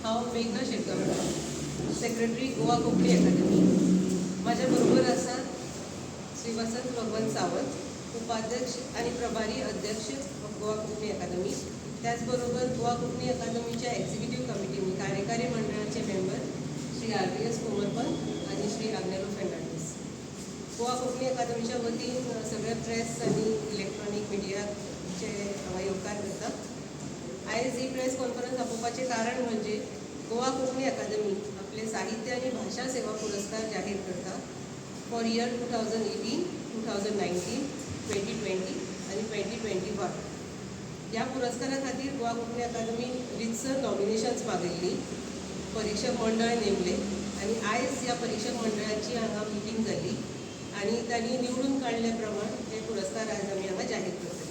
हांव मेघना शेटकर, सेक्रेटरी गोवा कोंकणी अकादमी. माझ्या बरोबर आसात श्री वसंत भगवंत सावंत, उपाध्यक्ष आणि प्रभारी अध्यक्ष गोवा कोंकणी अकादमी. त्याचबरोबर गोवा कोंकणी अकादमीच्या एक्झिक्युटिव्ह कमिटीनी कार्यकारी मंडळाचे मेंबर श्री RVS कोमरपंत आणि श्री आग्नेलो फेर्नांडीस. गोवा कोंकणी अकादमीच्या वतीन सगळ्या प्रेस आणि इलेक्ट्रॉनिक मिडियाचे योगदान करता. आयज ही प्रेस कॉन्फरन्स आपोवपाचें कारण म्हणजे गोवा कोंकणी अकादमी आपले साहित्य आणि भाषा सेवा पुरस्कार जाहीर करता फॉर इयर 2018, 2019, 2020 आणि 2021. ह्या पुरस्कारा खातीर गोवा कोंकणी अकादमी रितसर नॉमिनेशन्स मागिल्ली, परीक्षक मंडळ नेमले आणि आयज ह्या परीक्षक मंडळाची हांगा मिटींग जाली आणि तांणी निवडून काडल्या प्रमाण हे पुरस्कार आयज आमी हांगा जाहीर करतली.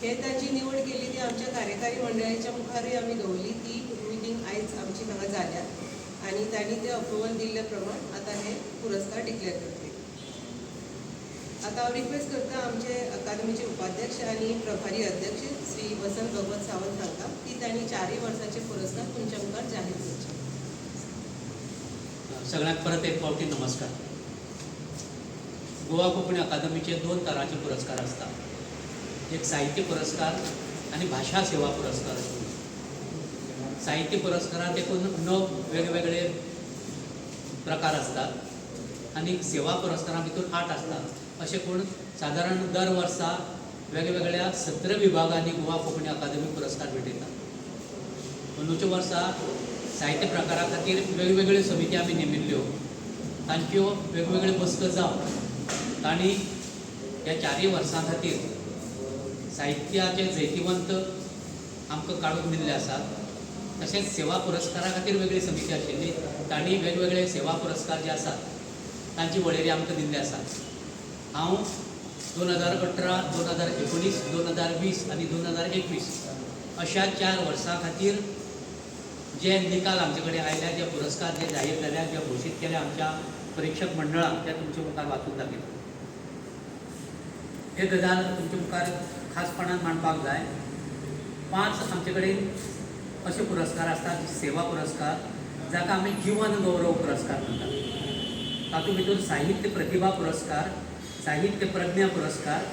हे तांची निवड केली ती आमच्या कार्यकारी मंडळाच्या मुखारय आमी दवरली. ती मिटींग आयज आमची हांगा जाल्या आणि तांणी ते अप्रुवल दिल्ल्या प्रमाण आता हे पुरस्कार डिक्लेअर करतले. आता हांव रिक्वेस्ट करता आमचे अकादमीचे उपाध्यक्ष आणि प्रभारी अध्यक्ष श्री वसंत भगवंत सावंत हांकां की तांणी 4 वर्साचे पुरस्कार तुमच्या मुखार जाहीर करचे. सगळ्यांक परत एक फावटी नमस्कार. गोवा कोंकणी अकादमीचे 2 तरांचे पुरस्कार असतात. एक साहित्य पुरस्कार आणि भाषा सेवा पुरस्कार. साहित्य पुरस्कारात एकूण 9 वेगवेगळे प्रकार असतात आणि सेवा पुरस्कारा भितर 8 असतात. असे करून साधारण दर वर्सा वेगवेगळ्या 17 विभागांनी गोवा कोंकणी अकादमी पुरस्कार भेटयतात. अंदूच्या वर्सा साहित्य प्रकारा खातीर वेगवेगळ्यो समिती आमी नेमिल्ल्यो, तांच्यो वेगवेगळे बसको जावन तांणी ह्या 4 वर्सां खातीर साहित्याचे जैतिवंत आमकां काडून दिल्ले आसात. तशेंच सेवा पुरस्कारा खातीर वेगळी समिती आशिल्ली, तांणी वेगवेगळे सेवा पुरस्कार जे आसात तांची वळेरी आमकां दिल्ली आसा. हांव 2018, 2019, 2020 आनी 2021 अशा 4 वर्सां खातीर जे निकाल आमचे कडेन आयल्या, जे पुरस्कार जे जाहीर जाल्या, जे घोशीत केल्या आमच्या परीक्षक मंडळान, ते तुमच्या मुखार वाचून दाखयता. एक गजाल तुमच्या मुखार खासपणान मांडपाक जाय. 5 आमचे कडेन असे पुरस्कार असतात, सेवा पुरस्कार, जाका आमी जीवन गौरव पुरस्कार म्हणटात. तातूंत भितर साहित्य प्रतिभा पुरस्कार, साहित्य प्रज्ञा पुरस्कार,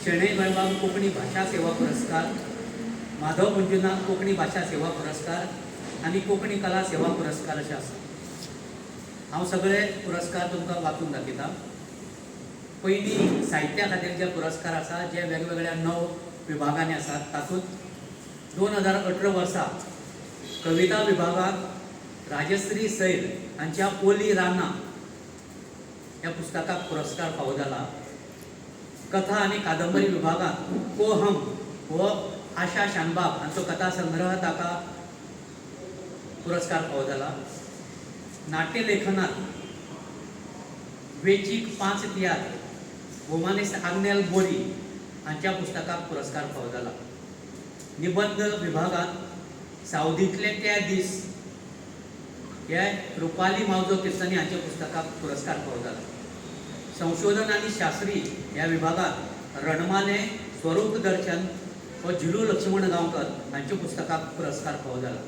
शेणै गोंयबाब कोंकणी भाषा सेवा पुरस्कार, माधव मंजुनाथ कोंकणी भाषा सेवा पुरस्कार आणि कोंकणी कला सेवा पुरस्कार असे आसात. हांव सगळे पुरस्कार तुमकां वाचून दाखयता. पयलीं साहित्या खातीर जे पुरस्कार आसा, जे वेगवेगळ्या 9 विभागांनी आसात, तातूंत 2018 वर्सा कविता विभागात राजश्री सैल हांच्या ओली रानां ह्या पुस्तकाक पुरस्कार फावो जाला. कथा आणि कादंबरी विभागात को हम व आशा शानबाग हांचो कथा संग्रह ताका पुरस्कार फावो जाला. नाट्यलेखनात वेचीक 5 तियात्र गोमानीस आग्नेल बोरी हांच्या पुस्तकाक पुरस्कार फावो जाला. निबंध विभागात सावधीतले ते दीस हे रुपाली मावजो किर्तनी हांच्या पुस्तकाक पुरस्कार फावो जाला. संशोधन आणि शास्त्री ह्या विभागात रणमाले, स्वरूप दर्शन व झिलू लक्ष्मण गांवकर हांच्या पुस्तकाक पुरस्कार फावो जाला.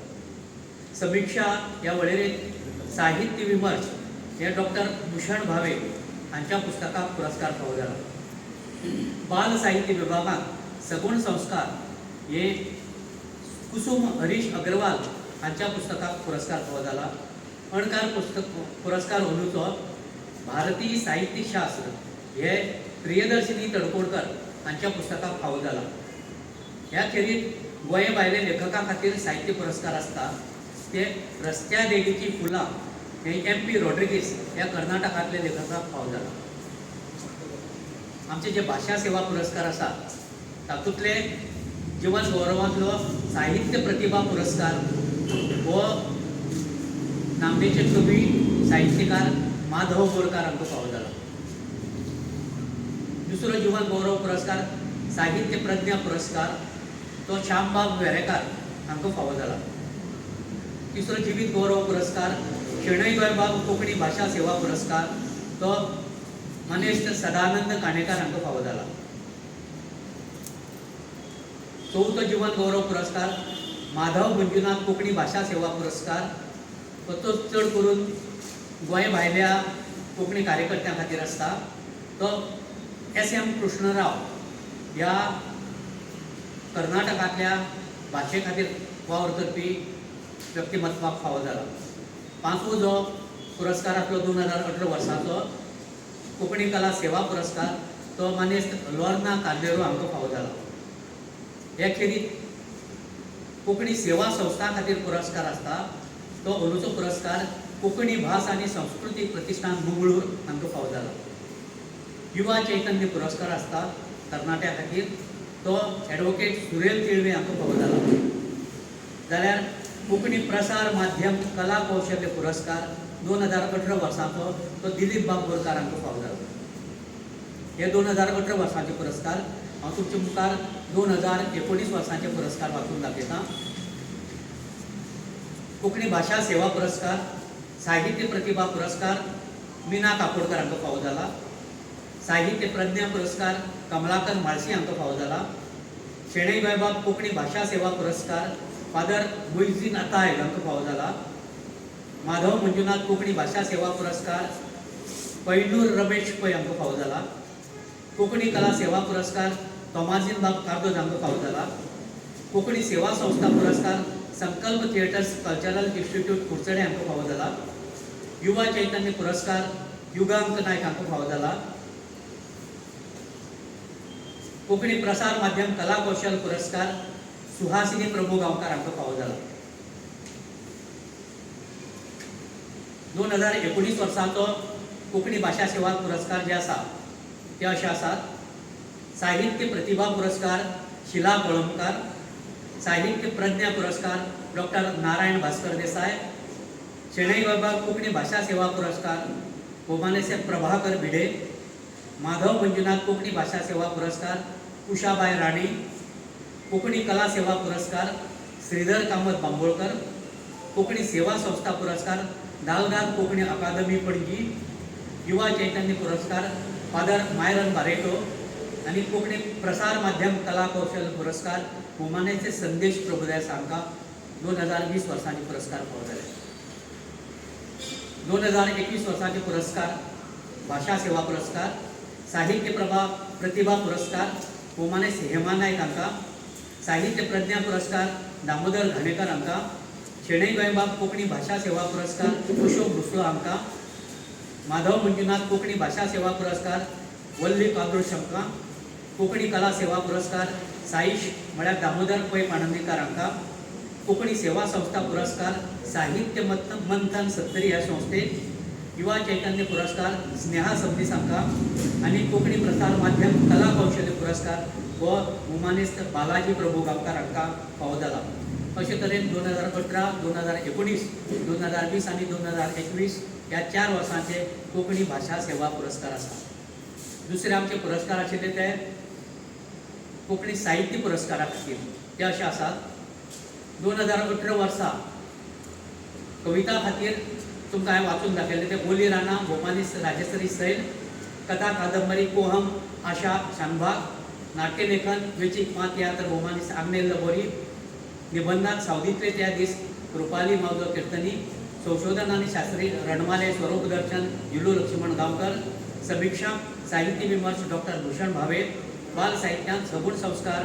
समीक्षा ह्या वळेरेंत साहित्य विमर्श हे डॉक्टर भूषण भावे हांच्या पुस्तकाक पुरस्कार फावो जाला. बाल साहित्य विभागात सगुण संस्कार हे कुसुम हरीश अग्रवाल हांच्या पुस्तकाक पुरस्कार फावो जाला. अणकार पुरस्कार अंदूचो भारतीय साहित्य शास्त्र हे प्रियदर्शिनी तडकोडकर हांच्या पुस्तकाक फावो जाला. ह्या खेरीज गोंय भायले लेखकां खातीर साहित्य पुरस्कार आसता, ते रस्त्या देगेची फुलां हे MP रॉड्रिगीस ह्या कर्नाटकांतले लेखकाक फावो जाला. आमचे जे भाषा सेवा पुरस्कार आसात, तातूंतले जीवन गौरवांतलो साहित्य प्रतिभा पुरस्कार हो नामनेचे कवी साहित्यकार माधव बोरकार हांकां फावो जाला. दुसरो जीवन गौरव पुरस्कार साहित्य प्रज्ञा पुरस्कार तो श्यामबाब वेरेकार हांकां फावो जाला. तिसरो जिवीत गौरव पुरस्कार शेणै गोंयबाब कोंकणी भाषा सेवा पुरस्कार तो मनेस्त सदानंद काणेकार हांकां फावो जाला. चौथो जीवन गौरव पुरस्कार माधव मंजुनाथ कोंकणी भाशा सेवा पुरस्कार तो चड करून गोंय भायल्या कोंकणी कार्यकर्त्यां खातीर आसता. तो SM कृष्णराव ह्या कर्नाटकांतल्या भाशे खातीर वावर करपी व्यक्तिमत्वाक फावो जाला. पांचवो जो पुरस्कार आसलो 2018 वर्साचो कोंकणी कला सेवा पुरस्कार तो मानेस्त लॉर्ना कार्देरो हांकां फावो जाला. हे खेरीज कोंकणी सेवा संस्था खातीर पुरस्कार आसता तो अंदूचो पुरस्कार कोंकणी भास आनी संस्कृती प्रतिश्ठान मंगळूर हांकां फावो जाला. युवा चैतन्य पुरस्कार आसता तरणाट्या खातीर तो एडवोकेट सुरेल तिळवे हांकां फावो जाला. जाल्यार कोंकणी प्रसार माध्यम कला कौशल्य पुरस्कार 2018 वर्साचो तो दिलीप बांबोरकार हांकां फावो जाला. हे 2018 वर्साचे पुरस्कार. हांव तुमचे मुखार 2019 वर्साचे पुरस्कार वाचून दाखयतां. कोंकणी भाशा सेवा पुरस्कार, साहित्य प्रतिभा पुरस्कार मीना काकोडकर हांकां फावो जाला. साहित्य प्रज्ञा पुरस्कार कमलाकर म्हाळशी हांकां फावो जाला. शेणै गोंयबाब कोंकणी भाशा सेवा पुरस्कार फादर मुइझीन अताय हांकां फावो जाला. माधव मंजुनाथ कोंकणी भाशा सेवा पुरस्कार पैलूर रमेश पै हांकां फावो जाला. कोंकणी कला सेवा पुरस्कार तोमाजीन बाब कार्दोज हांकां फावो जाला. कोंकणी सेवा संस्था पुरस्कार संकल्प थिएटर्स कल्चरल इन्स्टिट्यूट कुडचडे हांकां फावो जाला. युवा चैतन्य पुरस्कार युगांक नायक हांकां फावो जाला. कोंकणी प्रसार माध्यम कला कौशल पुरस्कार सुहासिनी प्रभू गांवकार हांकां फावो जाला. 2019 वर्साचो कोंकणी भाशा सेवा पुरस्कार जे आसा ते अशे आसात. साहित्य प्रतिभा पुरस्कार शिला कळमकार. साहित्य प्रज्ञा पुरस्कार डॉक्टर नारायण भास्कर देसाय. शेणै गोंयबाब कोंकणी भाशा सेवा पुरस्कार भोमानेचे प्रभाकर भिडे. माधव मंजुनाथ कोंकणी भाशा सेवा पुरस्कार उषाबाई राणी. कोंकणी कला सेवा पुरस्कार श्रीधर कामत बांबोळकर. कोंकणी सेवा संस्था पुरस्कार दालगाद कोंकणी अकादमी पणजी. युवा चैतन्य पुरस्कार फादर मायरन बारेटो. आणि कोंकणी प्रसार माध्यम कला कौशल पुरस्कार भोमानेचे संदेश प्रभुदास हांकां 2020 वर्साचे पुरस्कार फावो जाले. 2021 वर्साचे पुरस्कार भाषा सेवा पुरस्कार साहित्य प्रभा प्रतिभा पुरस्कार भोमानेस हेमा नायक हांकां. साहित्य प्रज्ञा पुरस्कार दामोदर घाणेकर हांकां. शेणै गोंयबाब कोंकणी भाशा सेवा पुरस्कार अशोक भुसलो हांकां. माधव मंजुनाथ कोंकणी भाशा सेवा पुरस्कार वल्ली कादोश हांकां. कोंकणी कला सेवा पुरस्कार साईश म्हळ्यार दामोदर पै पाणंदीकर हांकां. कोंकणी सेवा संस्था पुरस्कार साहित्य मंथन सत्तरी ह्या संस्थेक. युवा चैतन्य पुरस्कार स्नेहा सबनीस हांकां. आनी कोंकणी प्रसार माध्यम कला कौशल्य पुरस्कार हो हुमानिस्ट बालाजी प्रभू गांवकार हांकां फावो जाला. अशे तरेन 2018, 2019, 2020 आनी 2021 ह्या 4 वर्सांचे कोंकणी भाशा सेवा पुरस्कार आसा. दुसरे आमचे पुरस्कार आशिल्ले ते कोंकणी साहित्य पुरस्कारा खातीर. ते अशे आसात. 2018 वर्सा कविता खातीर तुमकां हांवें वाचून दाखयलें ते बोली राणा भोमानीस राजश्री सैल. कथा कादंबरी पोहम आशा शानभाग. नाट्यलेखन वेचीक मात तियात्र भोमानीस आग्नेल लबोरी. निबंधात सावदीतले त्या दीस रुपाली मावजो कीर्तनी. संशोधन आनी शास्त्री रणमाले स्वरूप दर्शन युलू लक्ष्मण गांवकर. समीक्षा साहित्य विमर्श डॉक्टर भूषण भावे. बाल साहित्यात सगुण संस्कार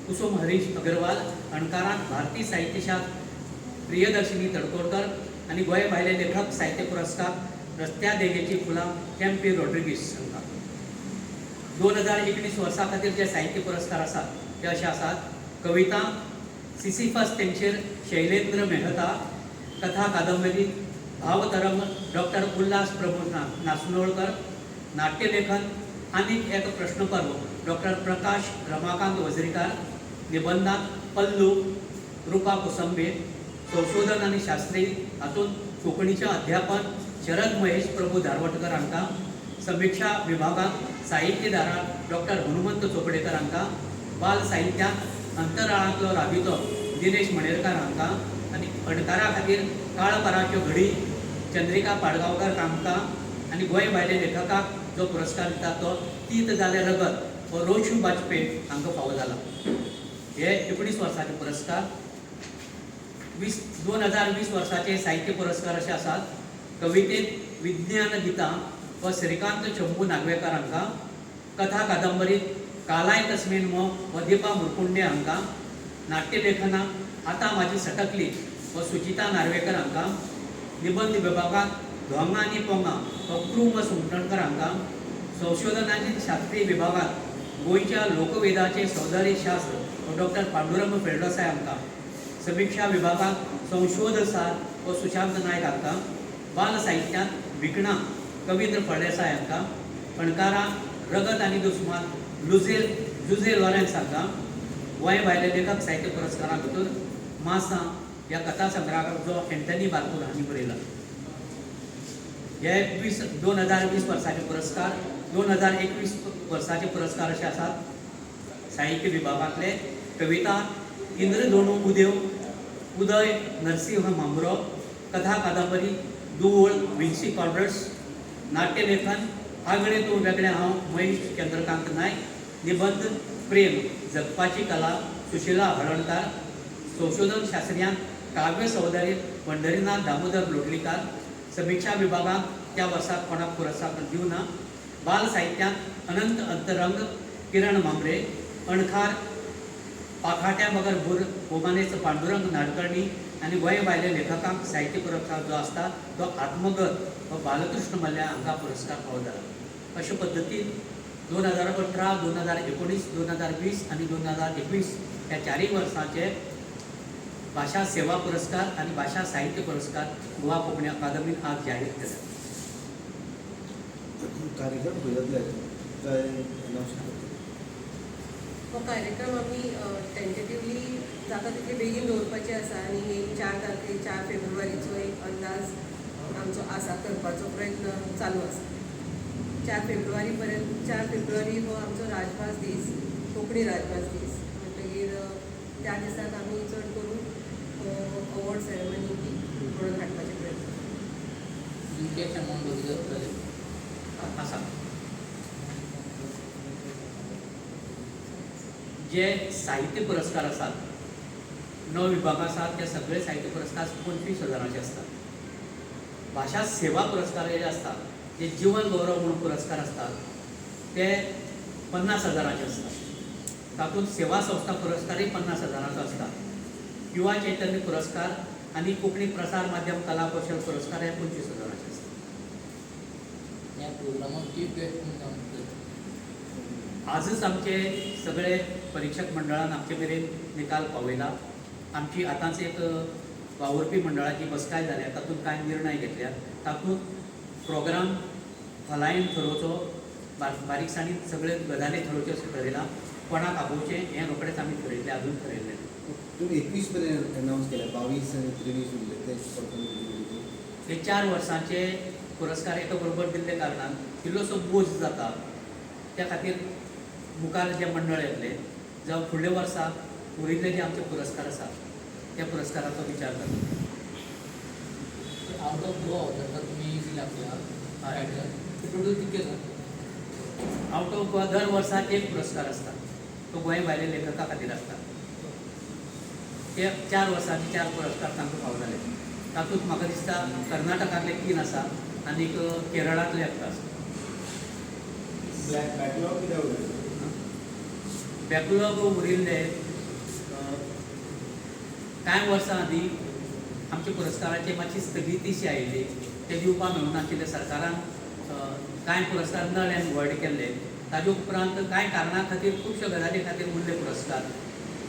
कुसुम हरीश अग्रवाल. अणकारांत भारतीय साहित्यशास्त्र प्रियदर्शिनी तडकोडकर. आणि गोंय भायले लेखक साहित्य पुरस्कार रस्त्या देगेची फुलां केम्पी रॉड्रिगीस हांकां. 2019 वर्सा खातीर जे साहित्य पुरस्कार आसात ते अशे आसात. कविता सिसिफस तेंचेर शैलेंद्र मेहता. कथा कादंबरी भावतरंग डॉक्टर उल्हास प्रमोद नासनोळकर. नाट्यलेखन आनीक एक प्रश्नपर्व डॉक्टर प्रकाश रमाकांत वजरीकार. निबंधात पल्लू रुपा कुसंबे. संशोधन आनी शास्त्री हातूंत कोंकणीचें अध्यापन शरद महेश प्रभू धारवटकर हांकां. समीक्षा विभागांत साहित्यधारा डॉक्टर हनुमंत चोपडेकर हांकां. बाल साहित्यात अंतराळांतलो राबितो दिनेश मणेरकार हांकां. आनी अणकारा खातीर काळपराच्यो घडी चंद्रिका पाडगांवकर हांकां. आनी गोंय भायले लेखकाक जो पुरस्कार दिता तो तीत जाले रगत हो रोशू बाजपेयी हांकां फावो जाला. हे 19 वर्साचे पुरस्कार. 2020 वर्साचे साहित्य पुरस्कार असे आसात. कवितेत विज्ञान गितां व श्रीकांत शंभू नागवेकर हांकां, कथा कादंबरीत कालाय तस्मेन मो व दीपा मुरकुंडे हांकां, नाट्यलेखनात आतां म्हाजी सटकली व सुचिता नार्वेकर हांकां, निबंध विभागात धोंगा आनी पोंगा व कृ व सुंगटणकर हांकां, संशोधनाचे शास्त्रीय विभागात गोंयच्या लोकवेदाचे सौंदर्य शास्त्र व डॉक्टर पांडुरंग फेर्डोसाय हांकां, समीक्षा विभागात संशोध सार व सुशांत नायक हांकां, बाल साहित्यांत विकणां कविंद्र फळदेसाय हांकां, अणकारां रगत आनी दुस्मान जुझे लॉरेन्स हांकां, गोंय भायले लेखक साहित्य पुरस्कारा भितर मासां ह्या कथा संग्रहाचो एंटनी बारपूर हांणी बरयला. हे 2020 वर्साचे पुरस्कार 2021 वर्साचे पुरस्कार असे आसात. साहित्य विभागांतले कविता इंद्रधोणू उदेव उदय नरसिंह मांबरो, कथा कादंबरी दुवळ विन्सी कॉर्डर्स, नाट्यलेखन आगळे तूं वेगळें हांव महेश चंद्रकांत नायक, निबंध प्रेम जगपाची कला सुशिला हळणकार, संशोधन शास्त्र्यांत काव्य सौंदर्य पंढरीनाथ दामोदर लोटलीकार, समीक्षा विभागात त्या वर्साक कोणाक पुरस्कार दिवना, बाल साहित्यांत अनंत अंतरंग किरण मांबरे, अणकार पाखाट्या बगर भूर गोमानेच पांडुरंग नाडकर्णी आनी गोंय भायल्या लेखकांक साहित्य पुरस्कार जो आसता तो आत्मगत व बालकृष्ण मल्ल्या हांकां पुरस्कार फावो जाला. अशे पद्दतीन 2018, 2019, 2020 आनी 2021 ह्या 4 वर्सांचे भाशा सेवा पुरस्कार आनी भाशा साहित्य पुरस्कार गोवा कोंकणी अकादमीन आज जाहीर केले. कार्यक्रम खंय काय अनाउन्स हो कार्यक्रम आमी टेंटेटिवली जाता तितले बेगीन दवरपाचे आसा आनी एक 4 फेब्रुवारीचो एक अंदाज आमचो आसा करपाचो प्रयत्न चालू आसा. 4 फेब्रुवारी हो आमचो राजभास दीस, कोंकणी राजभास दीस म्हणटगीर त्या दिसाक आमी चड करून अवॉर्ड सेरेमनी म्हणून हाडपाचे प्रयत्न आसा. जे साहित्य पुरस्कार आसात 9 विभाग आसात ते सगळे साहित्य पुरस्कार 25,000चे असतात. भाषा सेवा पुरस्कार जे असतात जे जीवन गौरव म्हणून पुरस्कार असतात ते 50,000चे असतात. तातूंत सेवा संस्था पुरस्कारही 50,000चो असता. युवा चैतन्य पुरस्कार आणि कोंकणी प्रसार माध्यम कला कौशल पुरस्कार हे 25,000चे असतात. या प्रोग्रामात आजच आमचे सगळे परीक्षक मंडळान आमचे मेरेन निकाल पावयला. आमची आतांच एक वावुरपी मंडळाची बसकाय जाल्या, तातूंत कांय निर्णय घेतल्या. तातूंत प्रोग्राम खोलायेन थारोवचो, बारीकसाणीन सगळे गजाली थारोवच्यो अशें थारयलां. कोणाक आपोवचें हें रोखडेंच आमी थारयल्लें, अजून थारयल्लें. तुम्ही 21 पर्यंत अनाउन्स केला, 22 आणि 23 उरले ते हे 4 वर्सांचे पुरस्कार एका बरोबर दिल्ले कारणान इल्लोसो बोज जाता. त्या खातीर मुखार जे मंडळ येतले जावं फुडल्या वर्साक उरिल्ले जे आमचे पुरस्कार आसात त्या पुरस्काराचो विचार करता. आउट ऑफ गोवा होता तुम्ही दिला आपल्याला टोटल किती जाता? आउट ऑफ गोवा दर वर्साक एक पुरस्कार आसता. तो गोंय भायल्या लेखका खातीर आसता. ते 4 वर्सांचे 4 पुरस्कार तांकां फावो जाले. तातूंत म्हाका दिसता कर्नाटकांतले 3 आसा आनीक केरळांतले एकटो आसा. बॅकलॉग उरिल्ले कांय वर्सां आदीं आमच्या पुरस्काराची मातशी स्थगितीशी आयिल्ली. ते दिवपाक मेळूनाशिल्ले. सरकारान कांय पुरस्कार नळ एंड वॉयड केल्ले. ताजे उपरांत कांय कारणां खातीर खुबश्यो गजाली खातीर उरले पुरस्कार.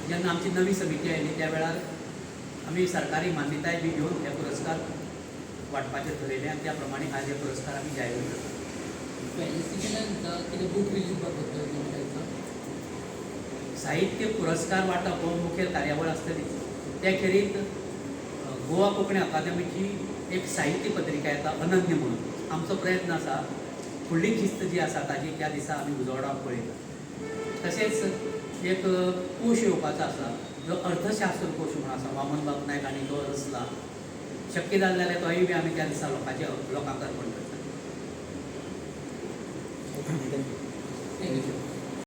जेन्ना आमची नवी समिती आयली त्या वेळार आमी सरकारी मान्यताय बी घेवन हे पुरस्कार वांटपाचें थारायलें आनी त्या प्रमाणे आज हे पुरस्कार आमी जाहीर करतात. कितें बूक रिलीज करता साहित्य पुरस्कार वांटप हो मुखेल कार्यावळ आसतली. त्या खेरीत गोवा कोंकणी अकादमीची एक साहित्य पत्रिका येता अनन्य म्हणून. आमचो प्रयत्न आसा फुडली किस्त जी आसा ताजी त्या दिसा आमी उजवाडाक पळयता. तशेंच एक कोश येवपाचो आसा जो अर्थशास्त्र कोश म्हणून आसा. वामन बाब नायक आनी तो रचला. शक्य जालें जाल्यार तोय बी आमी त्या दिसा लोकांक अर्पण करता. थँक्यू.